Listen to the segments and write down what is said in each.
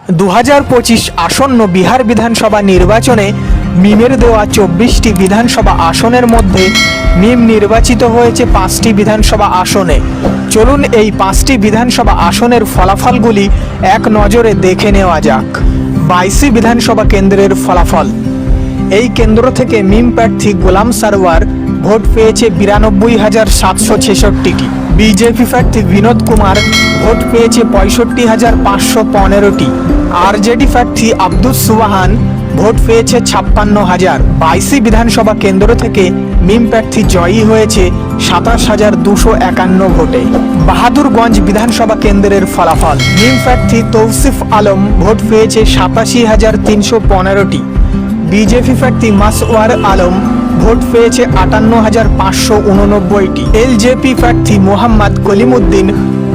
2025 আসন্ন বিহার বিধানসভা নির্বাচনে মিমের দেওয়া 24টি বিধানসভা আসনের মধ্যে মিম নির্বাচিত হয়েছে 5টি বিধানসভা আসনে। চলুন এই 5টি বিধানসভা আসনের ফলাফলগুলি এক নজরে দেখে নেওয়া যাক। 22 বিধানসভা কেন্দ্রের ফলাফল। এই কেন্দ্র থেকে মিম প্রার্থী গোলাম সারওয়ার ভোট পেয়েছে 92,766টি। বিজেপি প্রার্থী বিনোদ কুমার ভোট পেয়েছে 65,515টি। আরজেডি প্রার্থী আব্দুস সুবহান ভোট পেয়েছে 56,000। 22 বিধানসভা কেন্দ্র থেকে মিম প্রার্থী জয়ী হয়েছে 27,251 ভোটে। বাহাদুরগঞ্জ বিধানসভা কেন্দ্রের ফলাফল। মিম প্রার্থী তৌসিফ আলম ভোট পেয়েছে 87,315টি। বিজেপি প্রার্থী মাসওয়ার আলম ভোট পেয়েছে 58,589টি। এলজেপি প্রার্থী মোহাম্মদ কলিমুদ্দিন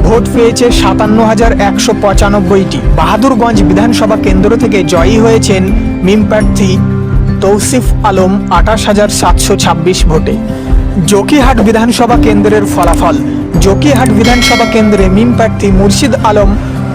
ভোট পেয়েছে 57,195টি। বাহাদুরগঞ্জ বিধানসভা কেন্দ্র থেকে জয়ী হয়েছেন মিম প্রার্থী তৌসিফ আলম 28,726 ভোটে। জকিহাট বিধানসভা কেন্দ্রের ফলাফল। জকিহাট বিধানসভা কেন্দ্রে মিম প্রার্থী মুর্শিদ আলম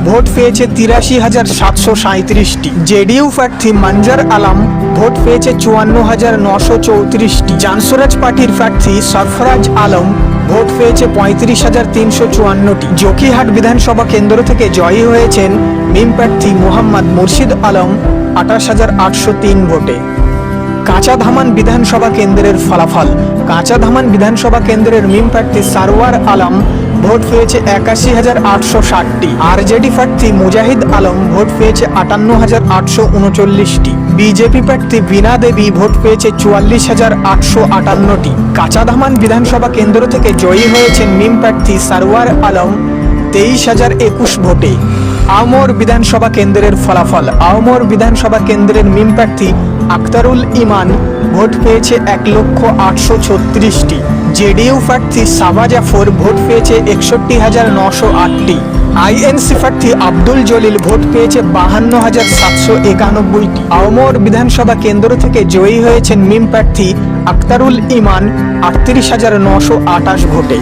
ভোট পেয়েছে 83,737টি। জেডিইউ প্রার্থী মঞ্জার আলম ভোট পেয়েছে 54,934টি। জানসুরাজ পার্টির প্রার্থী সরফরাজ আলম ভোট পেয়েছে 35,354টি। জকিহাট বিধানসভা কেন্দ্র থেকে জয়ী হয়েছেন মিম প্রার্থী মোহাম্মদ মুর্শিদ আলম 28,803 ভোটে। কাঁচাধামান বিধানসভা কেন্দ্রের ফলাফল। কাঁচাধামান বিধানসভা কেন্দ্রের মিম প্রার্থী সারওয়ার আলম ভোট পেয়েছে 81,860টি। আরজেডি প্রার্থী মুজাহিদ আলম ভোট পেয়েছে 58,839টি। বিজেপি প্রার্থী বীণা দেবী ভোট পেয়েছে 44,858টি। কাঁচাধামান বিধানসভা কেন্দ্র থেকে জয়ী হয়েছেন মিম প্রার্থী সারওয়ার আলম 23,021 ভোটে। আওমর বিধানসভা কেন্দ্রের ফলাফল। আওমর বিধানসভা কেন্দ্রের মিম প্রার্থী আখতারুল ইমান ভোট পেয়েছে 1,836টি। জেডিইউ প্রার্থী সাবা জাফর ভোট পেয়েছে 61,908টি। আইএনসি প্রার্থী আব্দুল জলিল ভোট পেয়েছে 52,791টি। আওমর বিধানসভা কেন্দ্র থেকে জয়ী হয়েছেন মিম প্রার্থী আখতারুল ইমান 38,928 ভোটে।